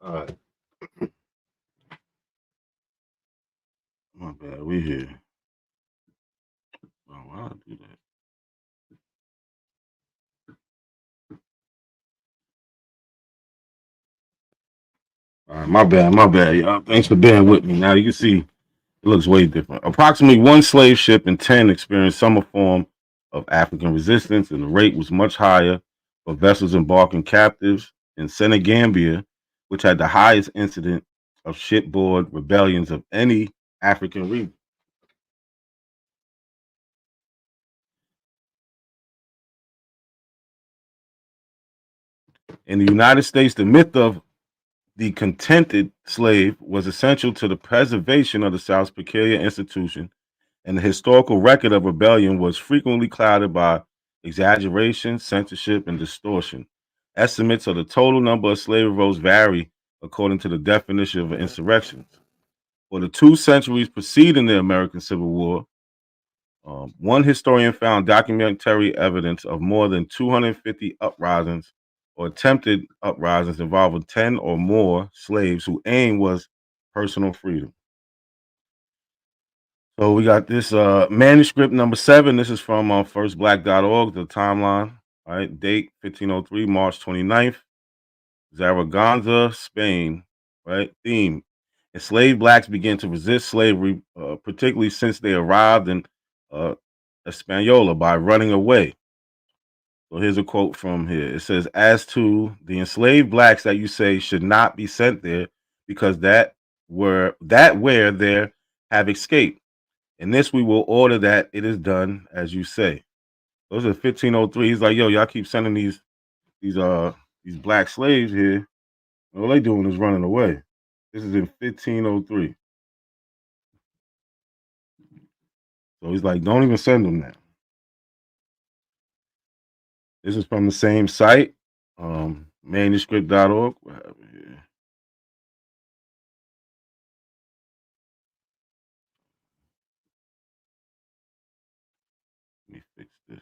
All right. My bad. We here. Oh, why did I do that? All right, my bad. My bad, y'all. Thanks for being with me. Now you can see it looks way different. Approximately one slave ship in 10 experienced some form of African resistance, and the rate was much higher for vessels embarking captives in Senegambia, which had the highest incident of shipboard rebellions of any African region. In the United States, the myth of the contented slave was essential to the preservation of the South's peculiar institution, and the historical record of rebellion was frequently clouded by exaggeration, censorship, and distortion. Estimates of the total number of slave revolts vary according to the definition of insurrections. For the 2 centuries preceding the American Civil War, one historian found documentary evidence of more than 250 uprisings or attempted uprisings involving 10 or more slaves whose aim was personal freedom. So we got this manuscript number 7. This is from firstblack.org, the timeline. All right, date 1503, March 29th, Zaragoza, Spain. Right, theme: enslaved blacks began to resist slavery, particularly since they arrived in uh, Hispaniola by running away. So here's a quote from here. It says, "As to the enslaved blacks that you say should not be sent there, because that where there have escaped. In this we will order that it is done as you say." Those are 1503. He's like, yo, y'all keep sending these these black slaves here. All they doing is running away. This is in 1503. So he's like, don't even send them now. This is from the same site, manuscript.org. What happened here? Let me fix this.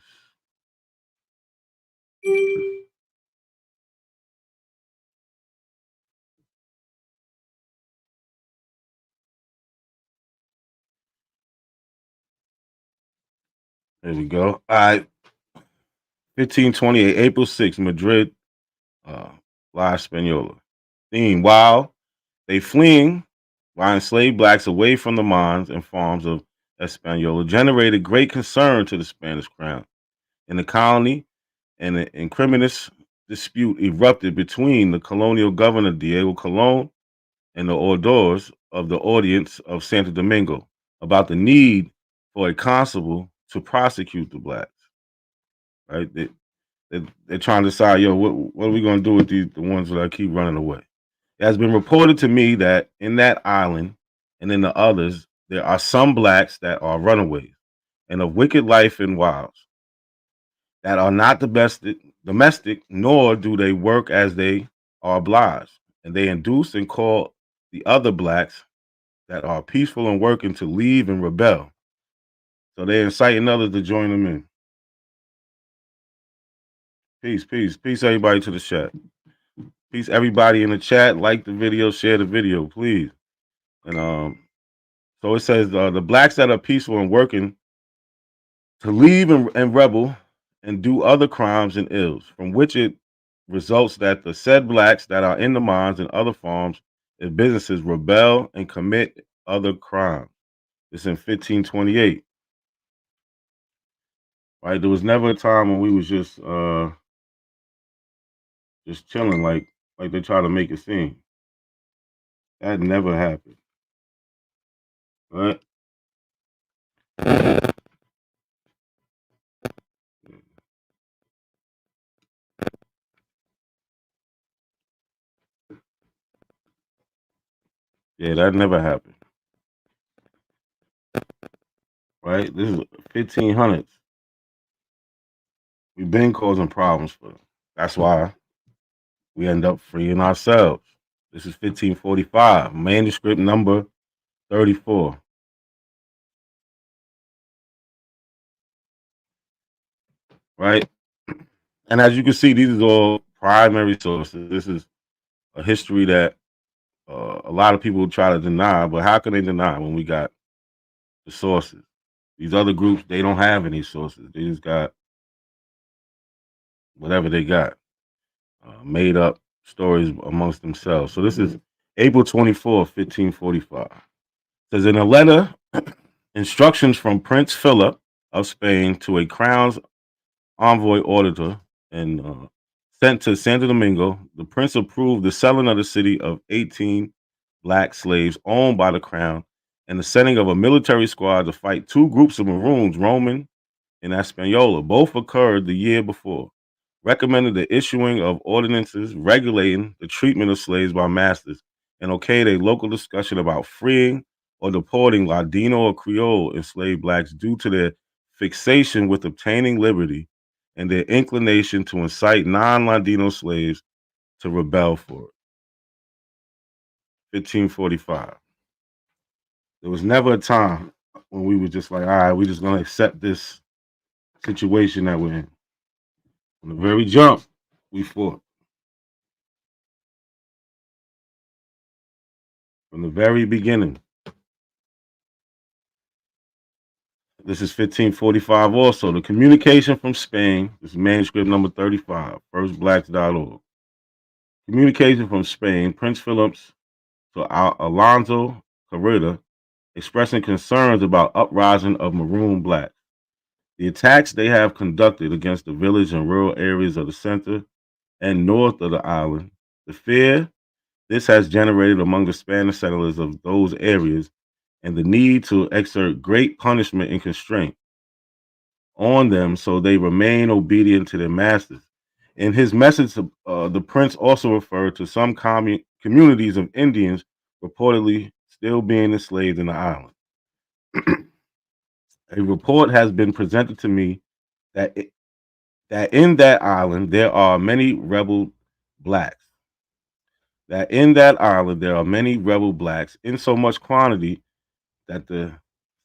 There we go. All right. 1528, April 6th, Madrid, La Española. Theme: while they fleeing, while enslaved blacks away from the mines and farms of Española generated great concern to the Spanish crown. In the colony, an incriminous dispute erupted between the colonial governor Diego Colon and the oidores of the audience of Santo Domingo about the need for a constable to prosecute the blacks. Right? They're trying to decide, yo, what are we going to do with the ones that keep running away? It has been reported to me that in that island and in the others, there are some blacks that are runaways and of wicked life and wiles that are not domestic, nor do they work as they are obliged. And they induce and call the other blacks that are peaceful and working to leave and rebel. So they're inciting others to join them in. Peace, peace, peace, everybody to the chat. Peace, everybody in the chat. Like the video, share the video, please. And so it says the blacks that are peaceful and working to leave and rebel and do other crimes and ills, from which it results that the said blacks that are in the mines and other farms and businesses rebel and commit other crimes. It's in 1528. Right? There was never a time when we was just chilling like they try to make it seem. That never happened. Right? Yeah, that never happened. Right? This is 1500s. We've been causing problems for them. That's why we end up freeing ourselves. This is 1545, manuscript number 34. Right? And as you can see, these are all primary sources. This is a history that a lot of people try to deny, but how can they deny when we got the sources? These other groups, they don't have any sources. They just got whatever they got, made up stories amongst themselves. So this is April 24th, 1545. It says in a letter, instructions from Prince Philip of Spain to a crown's envoy auditor and sent to Santo Domingo, the prince approved the selling of the city of 18 black slaves owned by the crown and the sending of a military squad to fight two groups of Maroons, Roman and Hispaniola. Both occurred the year before. Recommended the issuing of ordinances regulating the treatment of slaves by masters and okayed a local discussion about freeing or deporting Ladino or Creole enslaved blacks due to their fixation with obtaining liberty and their inclination to incite non-Ladino slaves to rebel for it. 1545. There was never a time when we were just like, all right, we're just going to accept this situation that we're in. From the very jump, we fought. From the very beginning. This is 1545 also. The communication from Spain, this is manuscript number 35, firstblacks.org. Communication from Spain, Prince Philip's to Alonso Carrera, expressing concerns about uprising of Maroon blacks. The attacks they have conducted against the village and rural areas of the center and north of the island, the fear this has generated among the Spanish settlers of those areas, and the need to exert great punishment and constraint on them so they remain obedient to their masters. In his message, the prince also referred to some communities of Indians reportedly still being enslaved in the island. A report has been presented to me that that in that island there are many rebel blacks. That in that island there are many rebel blacks in so much quantity that the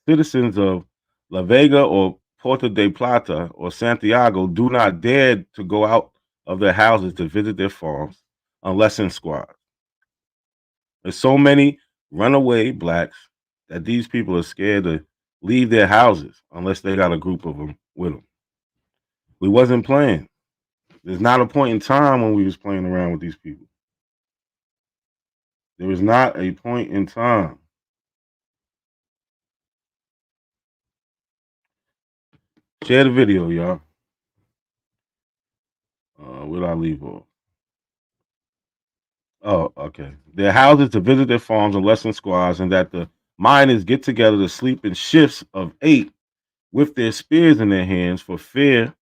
citizens of La Vega or Puerto de Plata or Santiago do not dare to go out of their houses to visit their farms unless in squads. There's so many runaway blacks that these people are scared to leave their houses unless they got a group of them with them. We wasn't playing. There's not a point in time when we was playing around with these people. There was not a point in time. Share the video, y'all. Where did I leave off? Oh, okay. Their houses to visit their farms and lesson squads, and that the miners get together to sleep in shifts of 8 with their spears in their hands for fear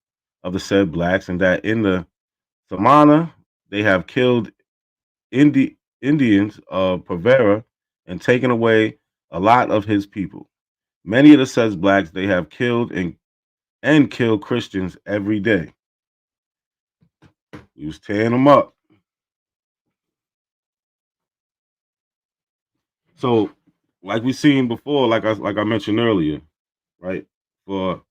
of the said blacks, and that in the Samana they have killed Indians of Pavera and taken away a lot of his people. Many of the said blacks they have killed and kill Christians every day. He was tearing them up. So, like we seen before, like I mentioned earlier, right? For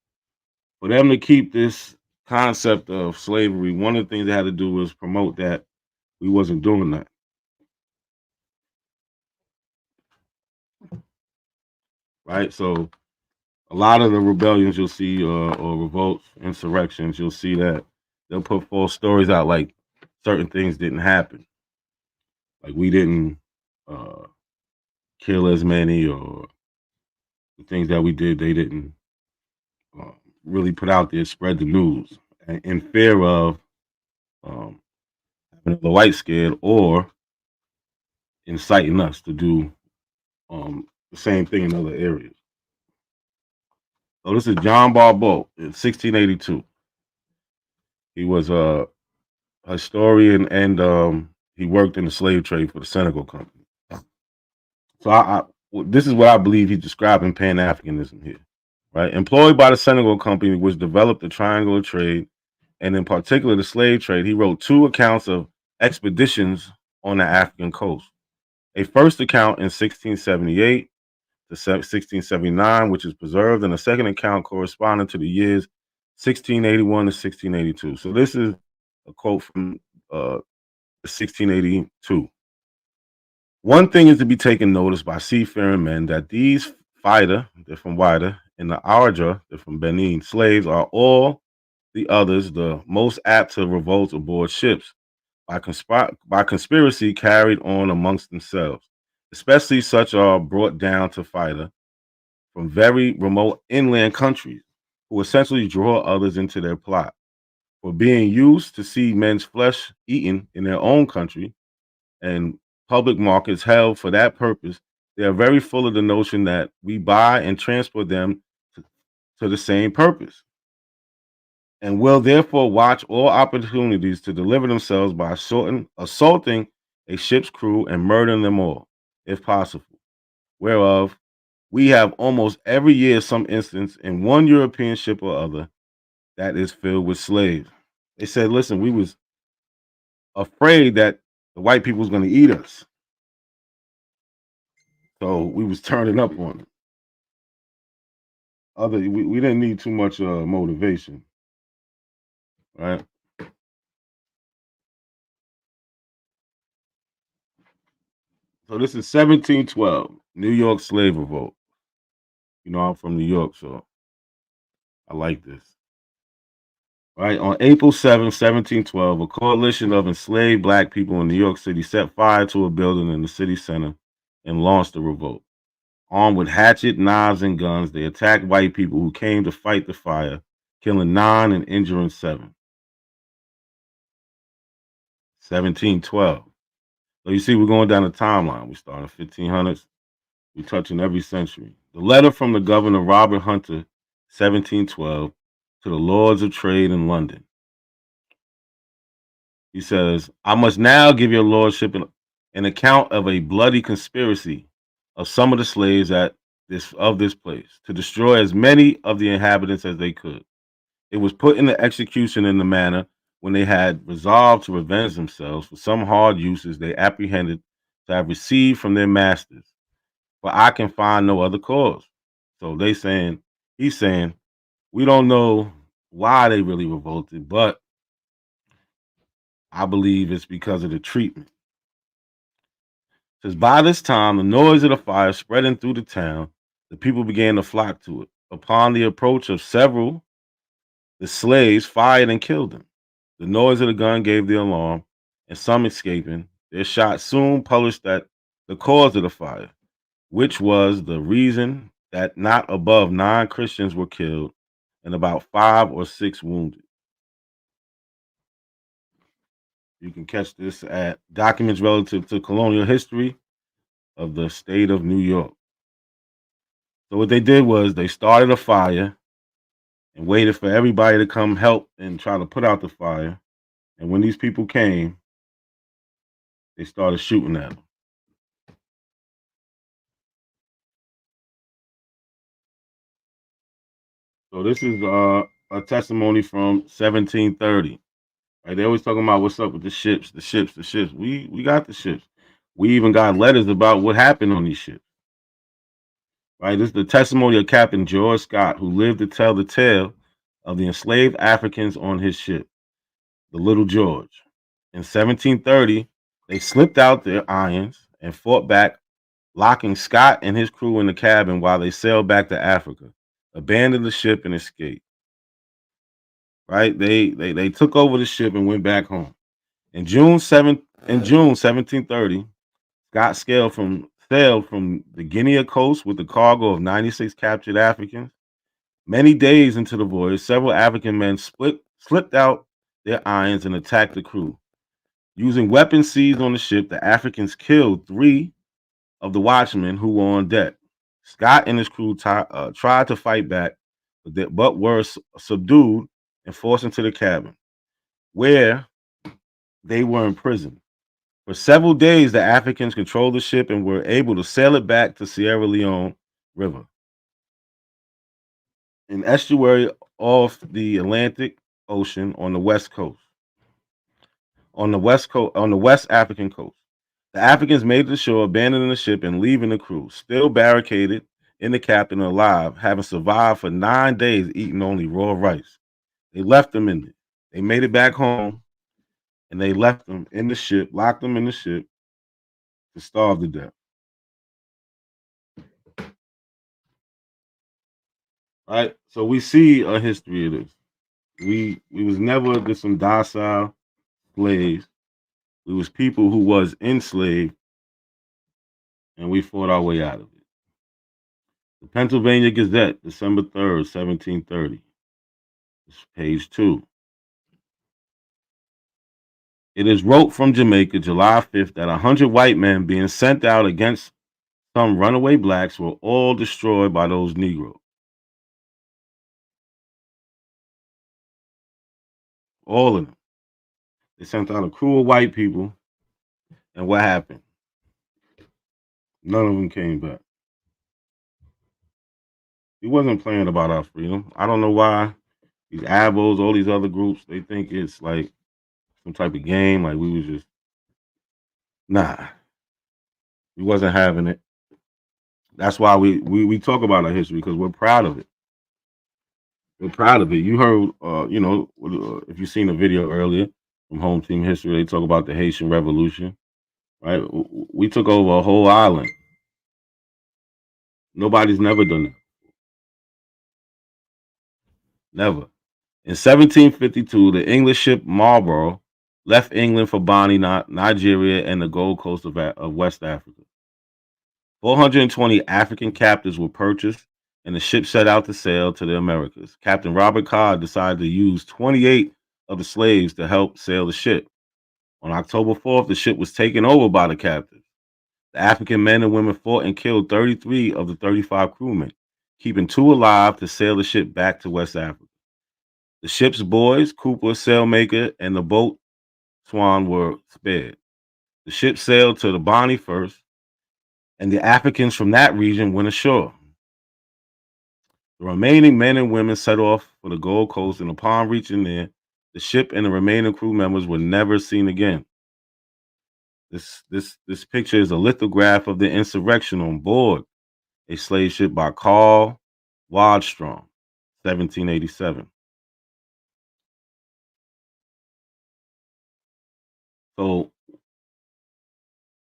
them to keep this concept of slavery, one of the things they had to do was promote that we wasn't doing that. Right? So a lot of the rebellions you'll see or revolts, insurrections, you'll see that they'll put false stories out like certain things didn't happen. Like we didn't uh, kill as many, or the things that we did, they didn't uh, really put out there, spread the news in fear of um, having the white scared or inciting us to do the same thing in other areas. So this is John Barbeau in 1682. He was a historian and he worked in the slave trade for the Senegal Company. So this is what I believe he's describing Pan Africanism here, right? Employed by the Senegal Company, which developed the triangular trade, and in particular the slave trade, he wrote 2 accounts of expeditions on the African coast. A first account in 1678 to 1679, which is preserved, and a second account corresponding to the years 1681 to 1682. So this is a quote from 1682. One thing is to be taken notice by seafaring men that these Fida, they're from Wida, and the Ardra, they're from Benin, slaves are all the others the most apt to revolt aboard ships by conspiracy carried on amongst themselves, especially such are brought down to Fida from very remote inland countries, who essentially draw others into their plot. For being used to see men's flesh eaten in their own country and public markets held for that purpose, they are very full of the notion that we buy and transport them to, to the same purpose, and will therefore watch all opportunities to deliver themselves by assaulting a ship's crew and murdering them all, if possible. Whereof we have almost every year some instance in one European ship or other that is filled with slaves. They said, listen, we was afraid that the white people was going to eat us. So we was turning up on them. We didn't need too much motivation, right? So this is 1712, New York slave revolt. You know, I'm from New York, so I like this. Right. On April 7th, 1712, a coalition of enslaved black people in New York City set fire to a building in the city center and launched a revolt. Armed with hatchet, knives, and guns, they attacked white people who came to fight the fire, killing 9 and injuring 7. 1712. So you see, we're going down the timeline. We start in 1500s. We're touching every century. The letter from the governor Robert Hunter, 1712, to the Lords of Trade in London. He says, I must now give your lordship an account of a bloody conspiracy of some of the slaves at this place to destroy as many of the inhabitants as they could. It was put into execution in the manner when they had resolved to revenge themselves for some hard uses they apprehended to have received from their masters. For I can find no other cause. So he's saying, we don't know why they really revolted, but I believe it's because of the treatment. Says by this time, the noise of the fire spreading through the town, the people began to flock to it. Upon the approach of several, the slaves fired and killed them. The noise of the gun gave the alarm, and some escaping, their shot soon published that the cause of the fire, which was the reason that not above 9 Christians were killed and about 5 or 6 wounded. You can catch this at documents relative to colonial history of the state of New York. So what they did was they started a fire and waited for everybody to come help and try to put out the fire. And when these people came, they started shooting at them. So this is a testimony from 1730. Right? They always talking about what's up with the ships, the ships, the ships. We got the ships. We even got letters about what happened on these ships. Right? This is the testimony of Captain George Scott, who lived to tell the tale of the enslaved Africans on his ship, the Little George. In 1730, they slipped out their irons and fought back, locking Scott and his crew in the cabin while they sailed back to Africa, abandoned the ship and escaped. Right? They took over the ship and went back home. In June 1730, Scott sailed from the Guinea coast with a cargo of 96 captured Africans. Many days into the voyage, several African men slipped out their irons and attacked the crew. Using weapons seized on the ship, the Africans killed 3 of the watchmen who were on deck. Scott and his crew tried to fight back, but were subdued and forced into the cabin, where they were imprisoned. For several days, the Africans controlled the ship and were able to sail it back to Sierra Leone River, an estuary off the Atlantic Ocean on the west coast. On the West African coast. The Africans made it to shore, abandoning the ship and leaving the crew, still barricaded in the captain alive, having survived for 9 days eating only raw rice. They left them in it. They made it back home and they left them in the ship, locked them in the ship, to starve to death. Right? So we see a history of this. We was never just some docile slaves. We was people who was enslaved, and we fought our way out of it. The Pennsylvania Gazette, December 3rd, 1730. It's page 2. It is wrote from Jamaica, July 5th, that 100 white men being sent out against some runaway blacks were all destroyed by those Negroes. All of them. They sent out a crew of white people, and what happened? None of them came back. He wasn't playing about our freedom. I don't know why these abos, all these other groups, they think it's like some type of game. Like we was just nah. We wasn't having it. That's why we talk about our history because we're proud of it. We're proud of it. You heard, if you seen the video earlier from Home Team History, they talk about the Haitian Revolution, right? We took over a whole island. Nobody's never done that. Never. In 1752, the English ship Marlborough left England for Bonny, Nigeria, and the Gold Coast of West Africa. 420 African captives were purchased, and the ship set out to sail to the Americas. Captain Robert Codd decided to use 28 of the slaves to help sail the ship. On October 4th, the ship was taken over by the captives. The African men and women fought and killed 33 of the 35 crewmen, keeping 2 alive to sail the ship back to West Africa. The ship's boys, Cooper, sailmaker, and the boat Swan were spared. The ship sailed to the Bonny first, and the Africans from that region went ashore. The remaining men and women set off for the Gold Coast, and upon reaching there, the ship and the remaining crew members were never seen again. This picture is a lithograph of the insurrection on board a slave ship by Carl Wadstrom, 1787. So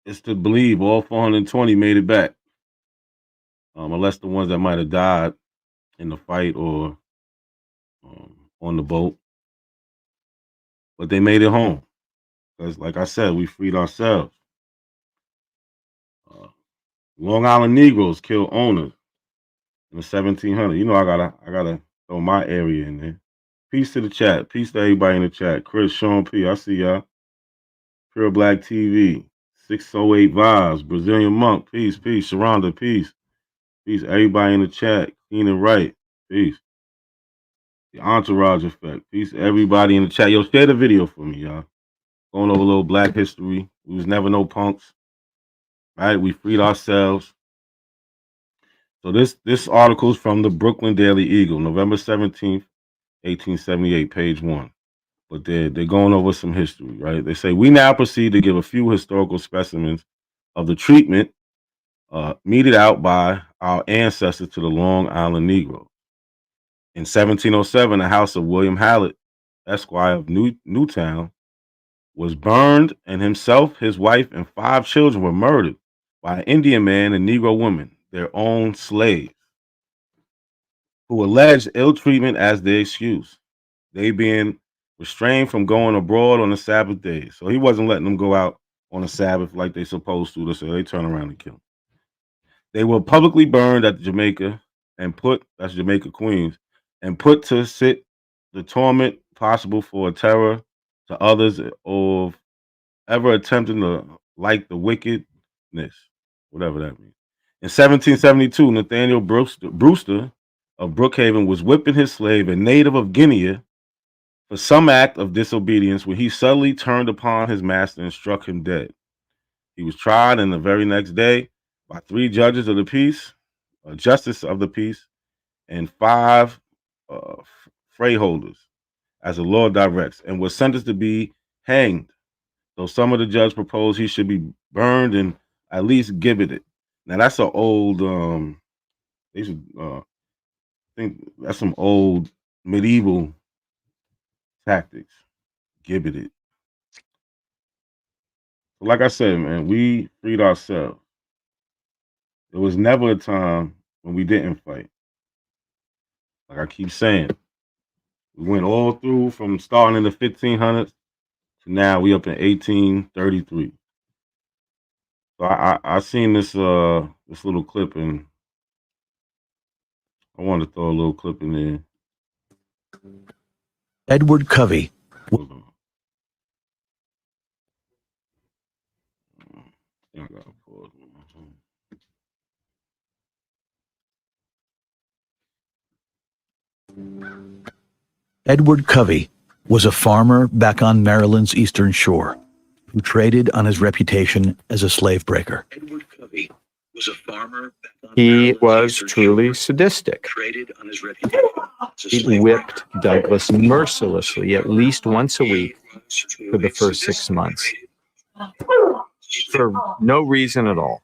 it's to believe all 420 made it back, unless the ones that might have died in the fight or on the boat. But they made it home because, like I said, we freed ourselves. Uh, Long Island Negroes killed owners in the 1700s. You know, I gotta throw my area in there. Peace to the chat. Peace to everybody in the chat. Chris, Sean P. I see y'all. Pure Black TV. 608 Vibes. Brazilian Monk. Peace, peace. Sharonda, peace. Peace. Everybody in the chat. Keenan Wright. Peace. The Entourage Effect. Peace. Everybody in the chat. Yo, share the video for me, y'all. Going over a little Black history. We was never no punks. Right? We freed ourselves. So this article is from the Brooklyn Daily Eagle, November 17th, 1878, page 1. But they're going over some history, right? They say, we now proceed to give a few historical specimens of the treatment meted out by our ancestors to the Long Island Negro. In 1707, the house of William Hallett, Esquire of Newtown, was burned, and himself, his wife, and 5 children were murdered by an Indian man and Negro woman, their own slaves, who alleged ill treatment as their excuse, they being restrained from going abroad on the Sabbath days. So he wasn't letting them go out on the Sabbath like they supposed to, so they turn around and kill them. They were publicly burned at Jamaica and that's Jamaica, Queens, and put to sit the torment possible for a terror to others of ever attempting to like the wickedness, whatever that means. In 1772, Nathaniel Brewster of Brookhaven was whipping his slave, a native of Guinea, for some act of disobedience when he suddenly turned upon his master and struck him dead. He was tried, and the very next day by 3 judges of the peace, a justice of the peace, and 5 freeholders, as the law directs, and was sentenced to be hanged. Though some of the judges proposed he should be burned and at least gibbeted. Now that's an old. They should think that's some old medieval tactics. Gibbeted. Like I said, man, we freed ourselves. There was never a time when we didn't fight. Like I keep saying, we went all through from starting in the 1500s to now we up in 1833. So I seen this little clip and I wanted to throw a little clip in there. Edward Covey. Hold on. I gotta pause. Edward Covey was a farmer back on Maryland's eastern shore who traded on his reputation as a slave breaker. Edward Covey was a farmer. He was truly sadistic. He whipped Douglas mercilessly at least once a week for the first 6 months for no reason at all.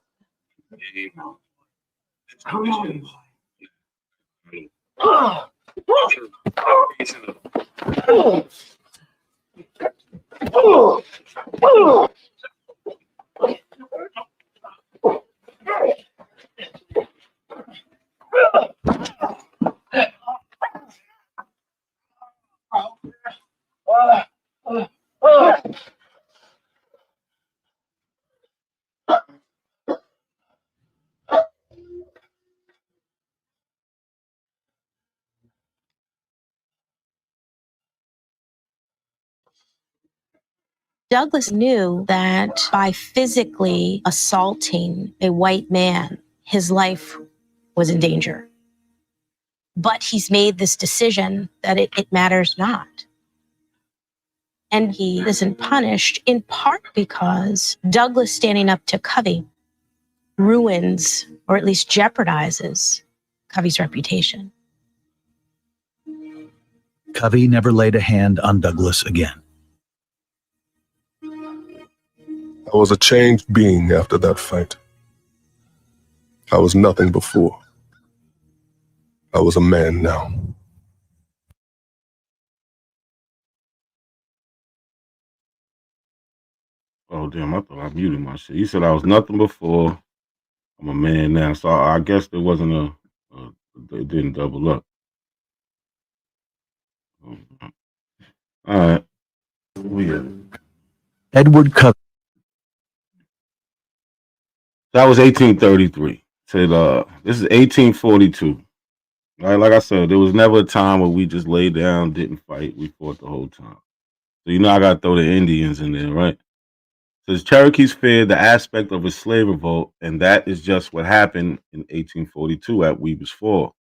Douglas knew that by physically assaulting a white man, his life was in danger. But he's made this decision that it matters not. And he isn't punished in part because Douglas standing up to Covey ruins, or at least jeopardizes, Covey's reputation. Covey never laid a hand on Douglas again. I was a changed being after that fight. I was nothing before. I was a man now. Oh damn! I thought I muted my shit. He said I was nothing before. I'm a man now, so I guess there wasn't it didn't double up. All right, weird. Edward Covey. That was 1833. Said this is 1842. Right, like I said, there was never a time where we just laid down, didn't fight. We fought the whole time. So I gotta throw the Indians in there, right? Says Cherokees feared the aspect of a slave revolt, and that is just what happened in 1842 at Weber's Fall.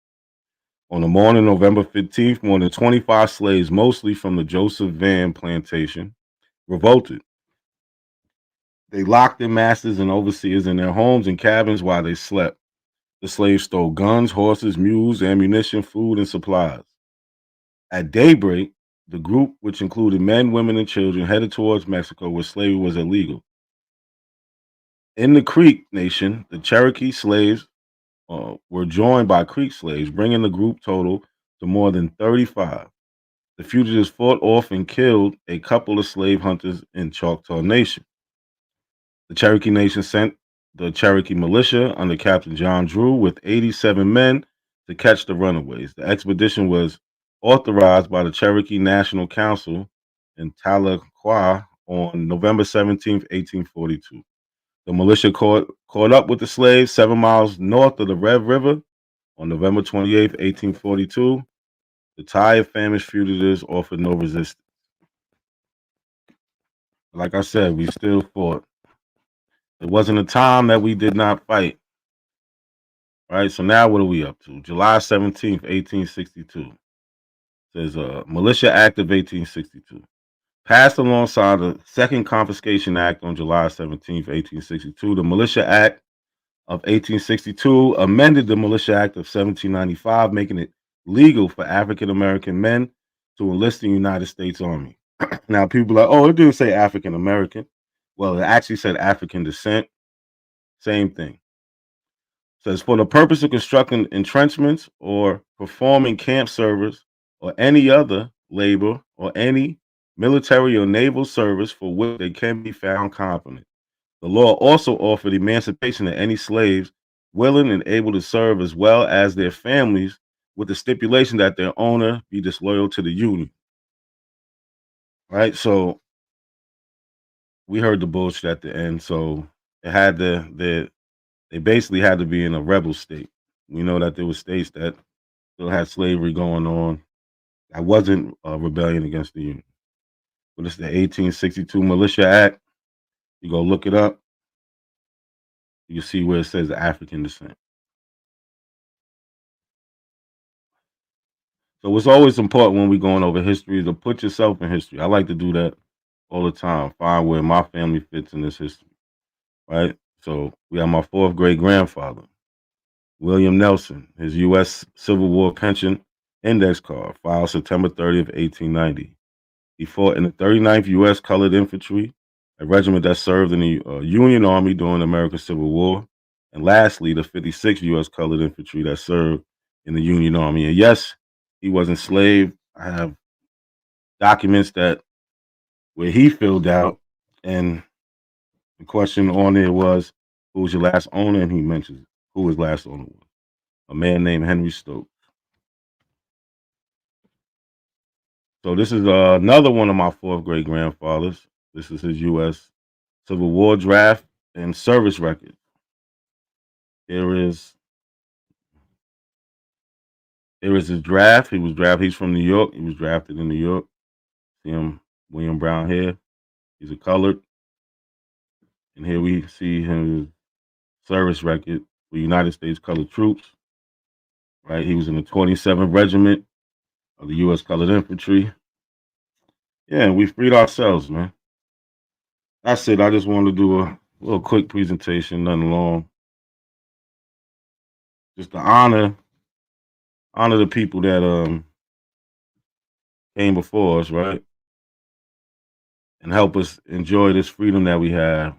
On the morning of November 15th, more than 25 slaves, mostly from the Joseph Van plantation, revolted. They locked their masters and overseers in their homes and cabins while they slept. The slaves stole guns, horses, mules, ammunition, food, and supplies. At daybreak, the group, which included men, women, and children, headed towards Mexico where slavery was illegal. In the Creek Nation, the Cherokee slaves were joined by Creek slaves, bringing the group total to more than 35. The fugitives fought off and killed a couple of slave hunters in Choctaw Nation. The Cherokee Nation sent the Cherokee Militia under Captain John Drew with 87 men to catch the runaways. The expedition was authorized by the Cherokee National Council in Tahlequah on November 17th, 1842. The militia caught up with the slaves 7 miles north of the Red River on November 28th, 1842. The tired, famished fugitives offered no resistance. Like I said, we still fought. There wasn't a time that we did not fight. Right, so now what are we up to? July 17th, 1862. Says Militia Act of 1862. Passed alongside the Second Confiscation Act on July 17th, 1862. The Militia Act of 1862 amended the Militia Act of 1795, making it legal for African American men to enlist in the United States Army. Now, people are like, oh, it didn't say African American. Well, it actually said African descent. Same thing. Says for the purpose of constructing entrenchments or performing camp service or any other labor or any military or naval service for which they can be found competent. The law also offered emancipation to any slaves willing and able to serve as well as their families, with the stipulation that their owner be disloyal to the Union. Right? So we heard the bullshit at the end. So it had they basically had to be in a rebel state. We know that there were states that still had slavery going on. That wasn't a rebellion against the Union. But it's the 1862 Militia Act. You go look it up. You see where it says African descent. So it's always important when we're going over history to put yourself in history. I like to do that all the time. Find where my family fits in this history. Right? So we have my fourth great grandfather, William Nelson, his U.S. Civil War pension index card, filed September 30th, 1890. He fought in the 39th U.S. Colored Infantry, a regiment that served in the Union Army during the American Civil War. And lastly, the 56th U.S. Colored Infantry that served in the Union Army. And yes, he was enslaved. I have documents that where he filled out, and the question on there was, who was your last owner? And he mentions who his last owner was. A man named Henry Stokes. So this is another one of my fourth great grandfathers. This is his U.S. Civil War draft and service record. Here is his draft. He's from New York. He was drafted in New York. See him, William Brown here. He's a colored. And here we see his service record for United States Colored Troops. Right, he was in the 27th Regiment of the U.S. Colored Infantry. Yeah, we freed ourselves, man. That's it. I just wanted to do a little quick presentation, nothing long. Just to honor the people that came before us, right? And help us enjoy this freedom that we have